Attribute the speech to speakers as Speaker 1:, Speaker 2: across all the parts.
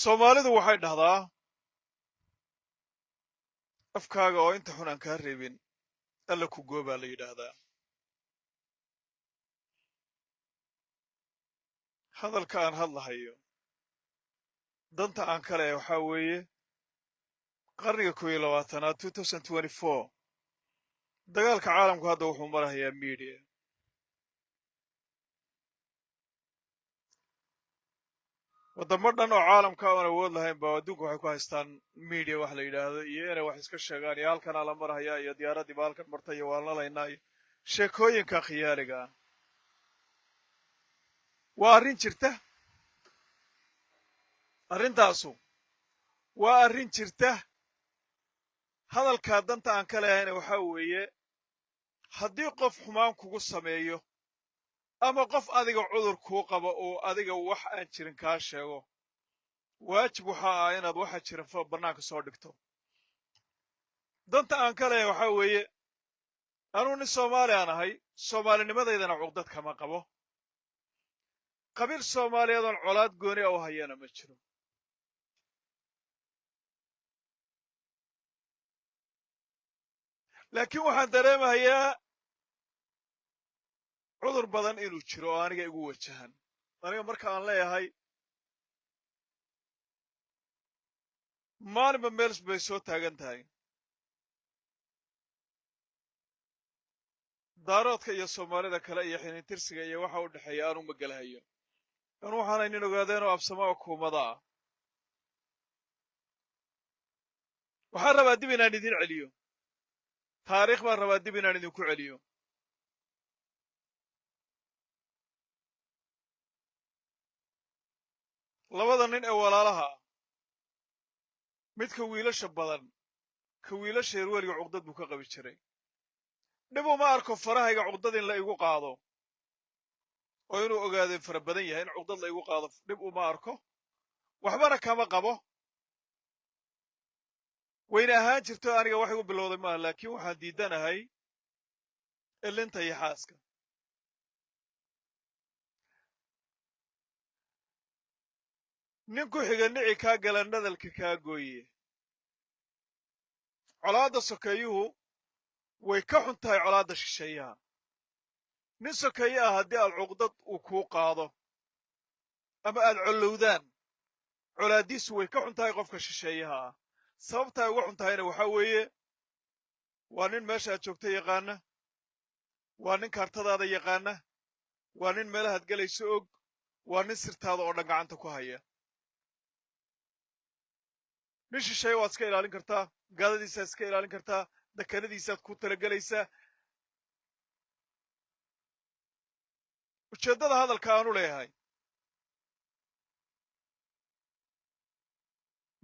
Speaker 1: Soomaalidu waxay dhahdaa afkaaga oo inta xun aan kaa reebin alla ku goobaa la yidhaahdaa. Hadalka aan hadlahayo danta aan ka leeyahay waxaa weeye qarniga 21aad 2024 dagaalka caalamku hadda wuxuu marahayaa media. Waddamo dhan oo caalamka aan awood lahayn baa adduunka waxay ku haystaan media wax la yidhaahdo iyo inay wax iska sheegaan iyo halkanaa la marahayaa iyo diyaaraddii baa halkan martay iyo waan lalaynaa iyo sheekooyinka khiyaaliga ah. Waa arrin jirta. Arrintaasu waa arrin jirta. Hadalkaa danta aan ka leehayna waxaa weeye haddii qof xumaan kugu sameeyo ama qof adiga cudur kuu qabo oo adiga wax aan jirin kaa sheego waajib waxaa ah inaad waxa jiran bannaanka soo dhigto. Danta aan ka leeyahay waxaa weeye anuu nin Soomaali aan ahay, Soomaalinimadeydana cuqdad kama qabo. qabiil Soomaaliyeed oon colaad gooni ah u hayana ma jiro. laakiin waxaan dareemayaa cudur badan inuu jiro oo aniga igu wajahan. aniga marka aan leeyahay maalinba meel bay soo taagan tahay. daaroodka iyo Soomaalida kale iyo xiniintirsiga iyo waxa u dhexeeya aanu ma galahayo. anu waxaanay nin ogaadeen oo absamo oo kuumada ah. waxaan rabaa dib inaan idin celiyo. taariikh baan rabaa dib inaan idinku celiyo. labada nin ee walaalaha ah midka wiilasha badan ka wiilasha yar weliga cuqdad buu ka qabi jiray. dhib uma arko farahayga cuqdad in la igu qaado oo inuu ogaadeen fara badan yahay in cuqdad la igu qaado dhib uma arko. waxbana kama qabo. wayna ahaan jirto aniga wax igu bilowday maaha laakiin waxaan diidanahay elinta iyo xaaska. nin ku xiga nici kaa gala nadalka kaa gooye. colaadda sokeeyuhu way ka xun tahay colaadda shisheeyaha. nin sokeeye ah haddii aad cuqdad uu kuu qaado ama aad collowdaan colaaddiisu way ka xun tahay qofka shisheeyaha ah. sababta ay uga xun tahayna waxaa weeye waa nin meesha aad joogta yaqaana, waa nin kaartadaada yaqaana, waa nin meelahaad gelayso og, waa nin sirtaada oo dhan gacanta ku haya. nin shisheeye waad iska ilaalin kartaa, gaadadiisaad iska ilaalin kartaa, dekanadiisaad ku talagelaysaa. ujeeddada hadalka aanu leeyahay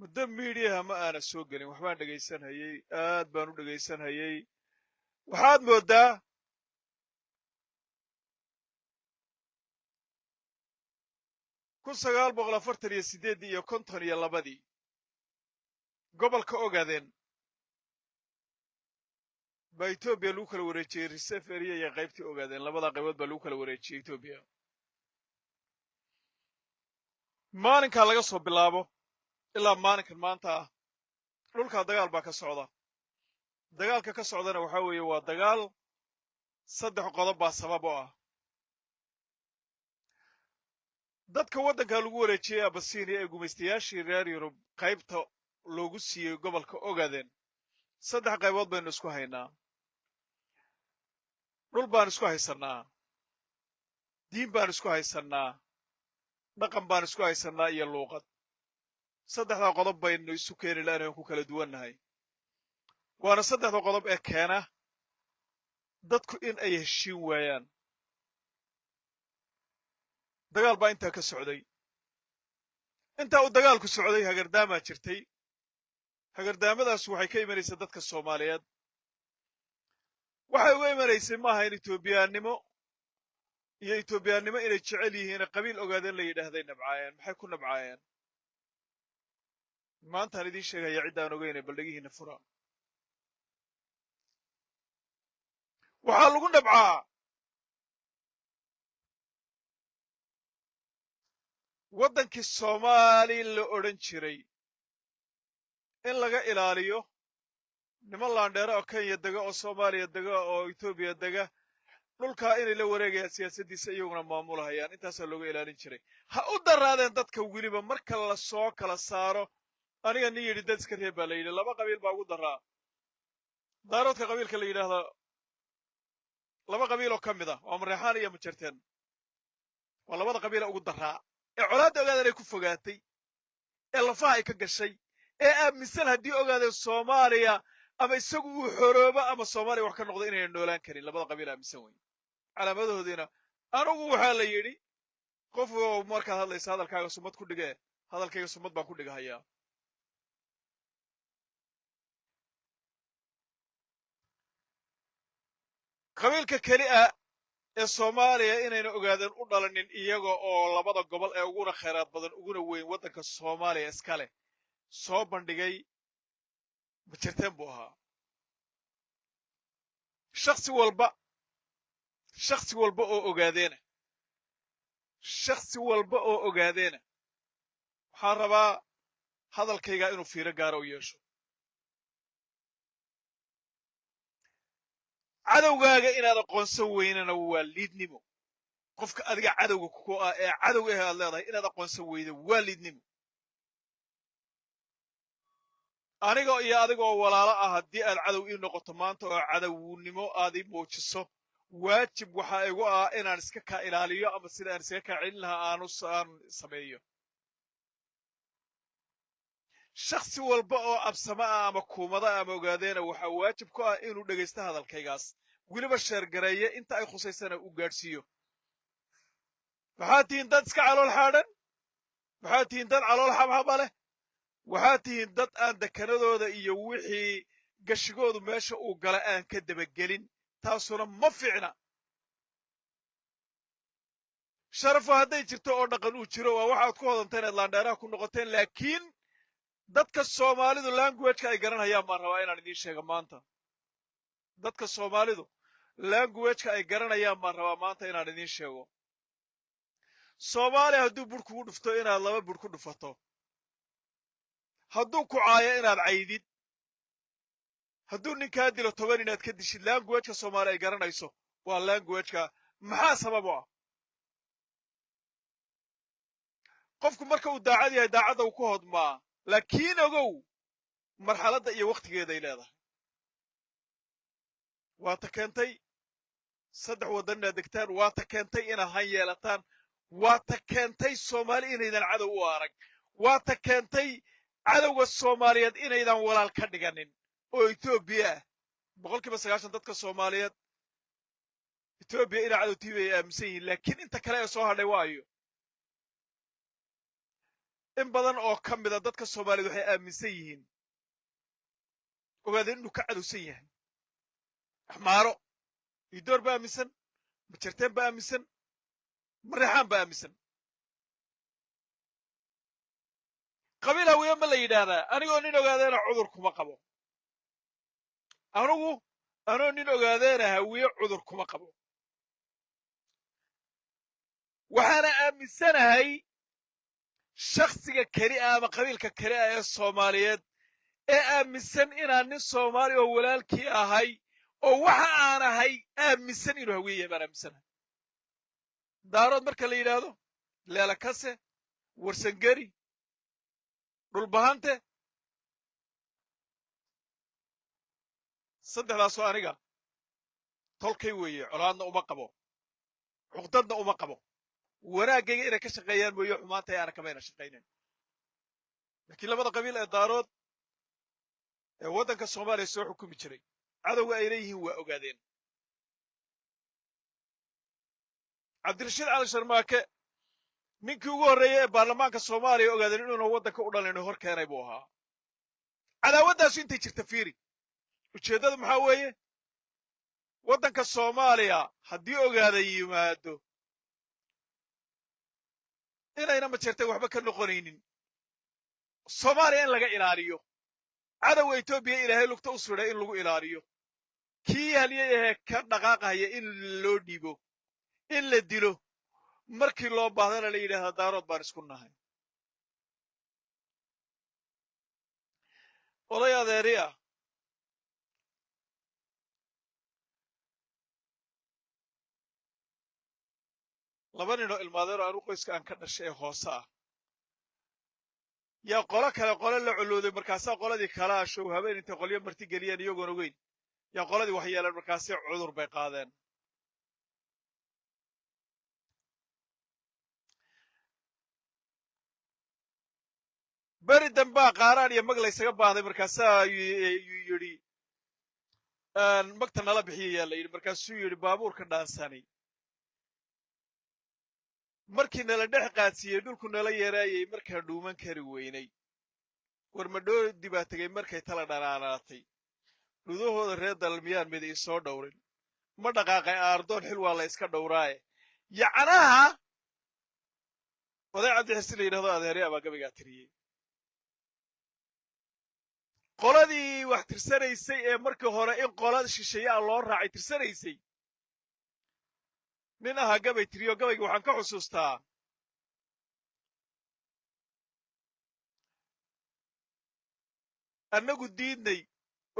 Speaker 1: muddo miidiyaha ma aana soo gelin. waxbaan dhegaysanhayey, aad baan u dhegaysanhayey. waxaad mooddaa iyo 52 gobolka ogaadeen baa Ethiopia lagu kala wareejiyey reserve area iyo qaybtii ogaadeen. labada qaybood baa lagu kala wareejiyey Ethiopia. maalinkaa laga soo bilaabo ilaa maalinkan maanta ah dhulkaa dagaal baa ka socda. dagaalka ka socdana waxaa weeye waa dagaal 3 qodob baa sabab u ah. dadka waddanka lagu wareejiyey Abasiiniya ee gumaystayaashii reer Yurub qaybta loogu siiyey gobolka ogaadeen 3 qaybood baynu isku haynaa. dhul baan isku haysannaa, diin baan isku haysannaa, dhaqan baan isku haysannaa iyo luuqad. 3 qodob baynu isu keeni lahayn oo ku kala duwannahay. waana 3 qodob ee keena dadku in ay heshiin waayaan. dagaal baa intaa ka socday. intaa uu dagaalku socday hagardaamaa jirtay. hagardaamadaas waxay ka imanaysaa dadka Soomaaliyeed. waxay uga imanaysay maaha in Itoobiyaannimo iyo Itoobiyaannimo inay jecel yihiin qabiil ogaadeen la yidhaahday nabcaayeen. maxay ku nabcaayeen? maantaan idiin sheegaya ciddaan ogeynay baldhegihiinna fura. waxaa lagu nabcaa waddankii Soomaali la odhan jiray in laga ilaaliyo niman laandheero oo Kenya dega oo Soomaaliya dega oo Ethiopia dega dhulka inay la wareegayaan siyaasaddiisa iyaguna maamulahayaan intaasaa looga ilaalin jiray ha u daraadeen dadka weliba marka la soo kala saaro aniga nin yidhi dad iska reeb baa la yidhi laba qabiil baa ugu daraa daaroodka qabiilka la yidhaahdo laba qabiil oo ka mid ah waa Mareexaan iyo Majarteen waa labada qabiila ugu daraa ee colaadda ogaadeen ay ku fogaatay ee lafaha ay ka gashay ee aaminsan haddii ogaadeen Soomaaliya ama isagu uu xoroobo ama Soomaaliya wax ka noqdo inaynan noolaan karin labada qabiil aaminsan weyn calaamadahoodiina anigu waxaa la yidhi qof markaad hadlaysa hadalkaaga sumad ku dhige hadalkayga sumad baan ku dhigahayaa qabiilka keli ah ee Soomaaliya inayna ogaadeen u dhalanin iyaga oo labada gobol ee uguna khayraad badan uguna weyn waddanka Soomaaliya iska leh soo bandhigay Majarteen buu ahaa shakhsi walba oo ogaadeena waxaan rabaa hadalkayga inuu fiiro gaara u yeesho cadowgaaga inaad aqoonsan weynana waa liidnimo qofka adiga cadowga ku ah ee cadow ah aad leedahay inaad aqoonsan weydo waa liidnimo aniga iyo adiga oo walaalo ah haddii aad cadow ii noqoto maanta oo cadownimo aad ii muujiso waajib waxaa igu ah inaan iska kaa ilaaliyo ama sida aan iskaga kaa celin lahaa aan sameeyo shakhsi walba oo absama ah ama kuumada ama ogaadeena waxaa waajib ku ah inuu dhegaysto hadalkaygaas weliba sheergareeye inta ay khusaysana uu gaadhsiiyo waxaad tihiin dad iska calool xaadhan waxaad tihiin dad calool xabxaba leh waxaad tihiin dad aan dekanadooda iyo wixii gashigoodu meesha uu gala aan ka dabagelin taasuna ma fiicna sharafo hadday jirto oo dhaqan uu jiro waa waxaad ku hodanteen inaad laandheeraha ku noqoteen laakiin dadka Soomaalidu language ay garanayaan baan rabaa inaan idiin sheego maanta dadka Soomaalidu language ay garanayaan baan rabaa maanta inaan idiin sheego Soomaali hadduu bur kugu dhufto inaad laba bur ku dhufato hadduu ku caayo inaad caydid hadduu ninkaa dilo 10 inaad ka dishid language Soomaali ay garanayso waa language maxaa sabab u ah qofku marka uu daacad yahay daacadda uu ku hodmaa laakiin ogow marxaladda iyo waqtigeeda ay leedahay waa ta keentay 3 waddan inaad degtaan waa ta keentay inaad han yeelataan waa ta keentay Soomaali inaydan cadow u arag waa ta keentay cadowga Soomaaliyeed inaydan walaal ka dhiganin oo Ethiopia boqolkiiba 90 dadka Soomaaliyeed Ethiopia ina cadowtiiba ay aaminsan yihiin laakiin inta kale ee soo hadhay waayo in badan oo ka mid ah dadka Soomaaliyeed waxay aaminsan yihiin ogaadeen inuu ka cadowsan yahay axmaaro idoor baa aaminsan Majarteen baa aaminsan Mareexaan baa aaminsan qabiil hawiye ma la yidhaahdaa anigoo nin ogaadeena cudur kuma qabo anoo nin ogaadeena hawiye cudur kuma qabo waxaana aaminsanahay shakhsiga keli ah ama qabiilka keli ah ee Soomaaliyeed ee aaminsan inaan nin Soomaali oo walaalkii ahay oo waxa aan ahay aaminsan inuu hawiye baan aaminsanahay daarood marka la yidhaahdo leela kase warsangeri dhulbahante saddexdaasoo aniga tolkay weeye colaadna uma qabo cuqdadna uma qabo wanaagayga inay ka shaqeeyaan mooye xumaanta aana kamayna shaqaynayn laakiin labada qabiil ee daarood ee waddanka Soomaaliya soo xukumi jiray cadowga ay leeyihiin waa ogaadeen Cabdirashiid Cali Sharmaake ninkii ugu horreeyay ee baarlamaanka Soomaaliya ogaadeen inuuna waddanka u dhalin hor keenay buu ahaa cadaawaddaas intay jirta fiiri ujeeddadu maxaa weeye waddanka Soomaaliya haddii ogaaday yimaado inayna Majarteen waxba ka noqonaynin Soomaaliya in laga ilaaliyo cadowga Ethiopia ilaahay lugta u suray in lagu ilaaliyo kii haliyay ka dhaqaaqaya in loo dhiibo in la dilo markii loo baahdana la yidhaahdaa daarood baan isku nahay oday adeeri ah laba ninoo ilmaadeero anu qoyska aan ka dhashay ee hoose ah yaa qolo kale qole la colooday markaasaa qoladii kala ashow habeen intay qolyo marti geliyeen iyagoon ogeyn yaa qoladii wax yeeleen markaasay cudur bay qaadeen beri dambaa qaaraan iyo mag laysaga baahday markaasaa yidhi magta nala bixiyayaa la yidhi markaasuu yidhi baabuurka dhaansani markii nala dhex qaadsiiyey dhulku nala yeeraayay markaan dhuuman kari weynay warmadhoodii baa tegey markay tala dhanaanaatay dhudahooda reer dalal miyaan mid ii soo dhowrin ma dhaqaaqay aardoon xil waa la iska dhowraaye yacnaha oday cabdixirsi la yidhahdo adeerya baa gabaygaa tiriyey qoladii wax tirsanaysay ee markii hore in qolada shisheeyaa loo raacay tirsanaysay nin ahaa gabay tiriyo gabayga waxaan ka xusuustaa annagu diidnay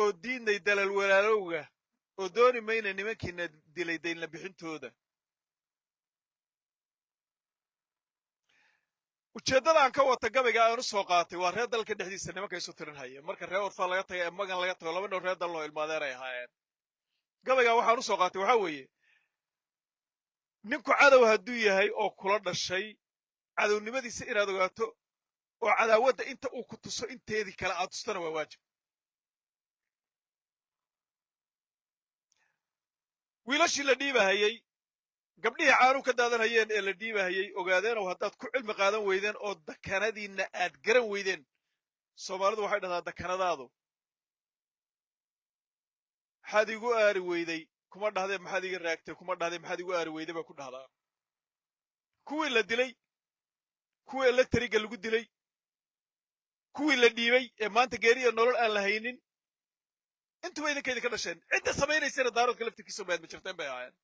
Speaker 1: oo diidnay dalal walaalowga oo dooni mayna nimankiina dilay daynla bixintooda ujeeddada aan ka wata gabayga aan u soo qaatay waa reer dalka dhexdiisa nimanka isu tirin haya marka reer orfaa laga taga ee magan laga tago laba dhow reer dal loo ilmaadeer ay ahaayeen gabayga waxaan u soo qaatay waxaa weeye ninku cadow hadduu yahay oo kula dhashay cadownimadiisa inaad ogaato oo cadaawadda inta uu ku tuso inteedii kale aad tustana waa waajib wiilashii la dhiibahayey gabdhihii caanuu ka daadanhayeen ee la dhiibahayey ogaadeenow haddaad ku cilmi qaadan weydeen oo dakanadiinna aad garan weydeen soomaalidu waxay dhahdaa dakanadaadu maxaad igu aari weyday kuma dhahdee maxaad iga raagtay kuma dhahdee maxaad igu aari weyday bay ku dhahdaa kuwii la dilay kuwii elektriga lagu dilay kuwii la dhiibay ee maanta geeriya nolol aan la haynin intuba idinka idinka dhasheen cidda samaynaysana daaroodka laftirkiisa baad ma jirteen bay ahaayeen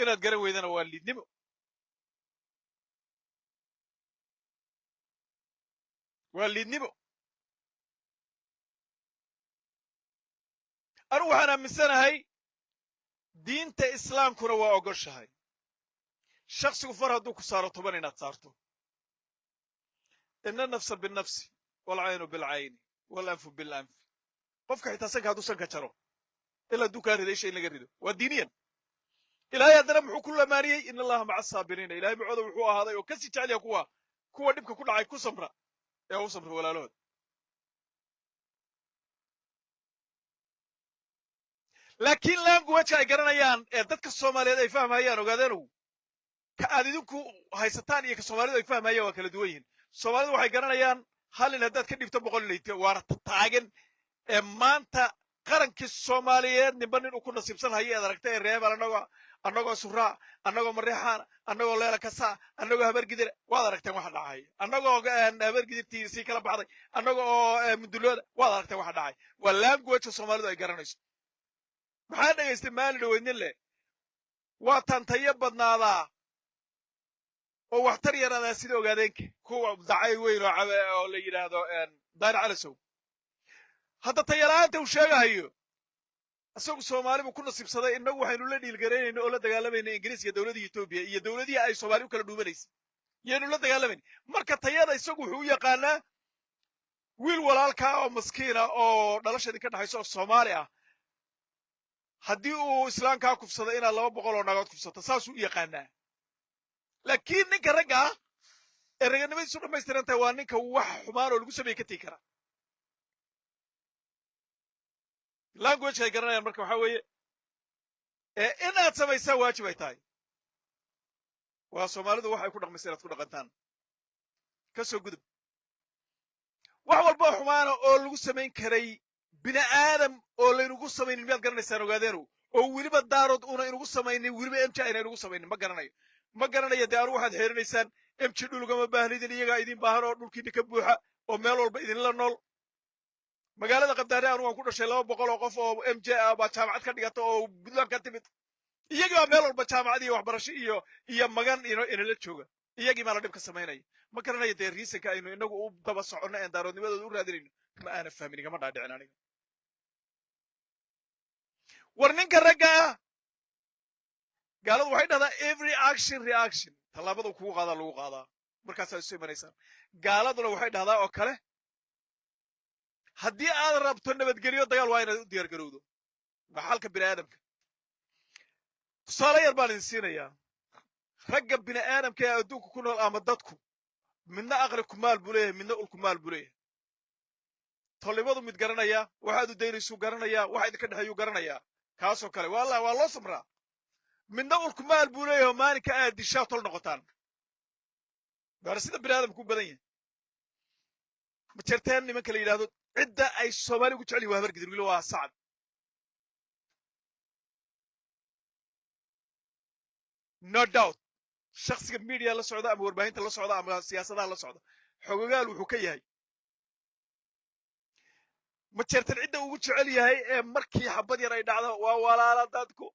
Speaker 1: inaad garan weydana waa liidnimo waa liidnimo anugu waxaan aaminsanahay diinta islaamkuna waa ogoshahay shaksigu far hadduu ku saaro toban inaad saarto ina nafsa binnafsi walcaynu bilcayni walanfu bilanfi qofka xitaa sanka hadduu sanka jaro ilaa hadduu kaa riday shay in laga rido waa diiniyan ilaahay haddana muxuu ku lamaaniyey in allaha maca asaabiriina ilahay macooda wuxuu ahaaday oo kasii jecel yaha kuwa dhibka ku dhacay ku samra ee u samra walaalahood laakiin language ay garanayaan ee dadka soomaaliyeed ay fahmayaan ogaadeenow ka aad idinku haysataan iyo ka soomaalidu ay fahmayaan waa kala duwan yihiin soomaalidu waxay garanayaan hal in haddaad ka dhibto boqol inayt waana taagan ee maanta qarankii soomaaliyeed ninba nin uu ku nasiibsan haya eed aragta ee reebal annagoo suraa annagoo mareexaana annagoo leela kasaa annagoo habargidira waad aragteen waxa dhacay annagoo habargidirtii sii kala baxday annaga oo mudulooda waad aragteen waxa dhacay waa languageka soomaalidu ay garanayso maxaa dhegaystay maalin dhaweydnin leh waa tantayo badnaadaa oo waxtar yaraadaa sida ogaadeenka kuwa dacay weyn oo la yidhaahdo daari calasow hadda tayala'aanta uu sheegahayo isagu soomaali buu ku nasiibsaday innagu waxaynu la dhiilgaraynayna oo la dagaalamayna ingiriiska dowladda etoobiya iyo dowladihii ay soomaali u kala dhuumanaysay yaynu la dagaalamayna marka tayada isagu wuxuu u yaqaanaa wiil walaalkaa oo maskiina oo dhalashadii ka dhaxayso oo soomaali ah haddii uu islaamkaa kufsado inaad 200 oo nagood kufsato saasuu u yaqaanaa laakiin ninka ragga ah ee raganimadiisu dhammaystiran tahay waa ninka wax xumaan oo lagu sameeye ka tegi kara language ay garanayaan marka waxaa weeye inaad samaysaa waajib ay tahay waa soomaalidu waxay ku dhaqmaysa inaad ku dhaqantaan ka soo gudub wax walba xumaana oo lagu samayn karay bini aadam oo laynugu samaynin miyaad garanaysaan ogaadeenow oo weliba daarood una inugu samaynin weliba mj ayna inugu samaynin ma garanayo dee anu waxaad xeerinaysaan mj dhulugama baahnidin iyagaa idin baahan oo dhulkiina ka buuxa oo meel walba idinla nool magaalada qabdaare anu waan ku dhashay 200 oo qof oo mj ah baa jaamacad ka dhigata oo puntland ka timid iyagii baa meel walba jaamacad iyo waxbarasho iyo magan inala jooga iyagii maa la dhibka samaynaya ma garanaya dee riisanka aynu inagu u daba soconno een daaroodnimadooda u raadinayno ma aana fahmin igama dhaadhicin aniga war ninka ragga ah gaaladu waxay dhahdaa every action reaction tallaabada kugu qaadaa lagu qaadaa markaasaad isu imanaysaan gaaladuna waxay dhahdaa oo kale haddii aad rabto nabadgelyo dagaal waa inaad u diyaar garowdo maxalka bini aadamka tusaale yar baan idin siinayaa ragga bini aadamka ee adduunka ku nool ama dadku midna aqli kumaal buu leeyahay midna ul kumaal buu leeyahay tolnimadu mid garanaya waxaad u daynaysuu garanayaa waxa idinka dhexeeyuu garanayaa kaasoo kale wallahi waa loo samraa midna ul kumaal buu leeyahay maalinka aad dishaa tol noqotaan gaar sida bini aadamku u badan yahay ma jirteen nimanka la yidhaahdo cidda ay soomaali ugu jecel yihin waa habargidir wili waa sacad no doubt shakhsiga media la socda ama warbaahinta la socda ama siyaasadaha la socda xogogaal wuxuu ka yahay ma jirteen cidda ugu jecel yahay ee markii xabad yar ay dhacdo waa walaala dadku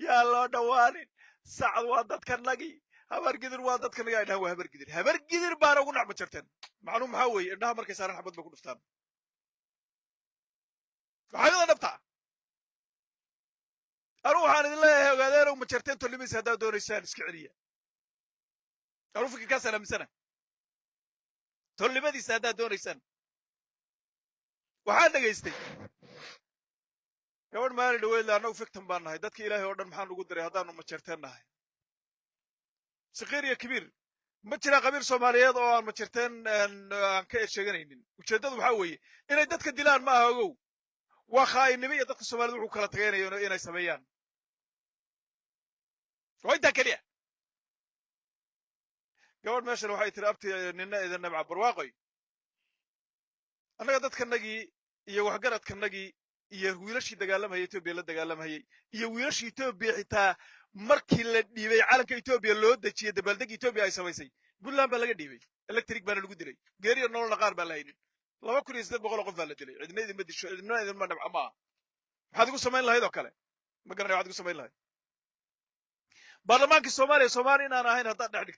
Speaker 1: yaa loo dhawaanin sacad waa dadka nagi habargidir waa dadka nagi ay dhahaan waa habargidir baana ugu nacma jirteen macnuu maxaa weeye indhaha markay saaran xabad bay ku dhuftaan maxaagada dhabta anu waxaan idin leeyahay ogaadeenow ma jirteen tolnimadiisa haddaad doonaysaan iska celiya anu fikirkaasaan aaminsana tolnimadiisa haddaad doonaysaan waxaan dhegaystay gabadh maalin dhaweydle annagu fictan baan nahay dadka ilaahay oo dhan maxaan ugu diray haddaanu ma jirteen nahay sakiir iyo kabiir ma jiraa qabiil soomaaliyeed oo aan ma jirteen aan ka eedsheeganaynin ujeeddadu waxaa weeye inay dadka dilaan ma aha ogow waa khaa'inimo iyo dadka soomaalida wuxuu kala tagaynayo inay sameeyaan waa intaa keliya gabadh meeshan waxay tiri abti nina idin nabca barwaaqoy annaga dadkanagii iyo waxgaradkanagii iyo wiilashii dagaalamhayay etoobiya la dagaalamhayay iyo wiilashii etoobiya xitaa markii la dhiibay calanka etoobiya loo dejiyey dabaaldeg etoobiya ay samaysay puntland baa laga dhiibay electric baana lagu dilay geeriyo nololna qaar baan la haynin 2800 qof baa la dilay cidna idinma disho cidna idinma nabca maaha maxaad igu samayn lahayd oo kale ma garanay waxaad igu samayn lahayd baarlamaankii soomaaliya inaan ahayn haddaad dhex dhigto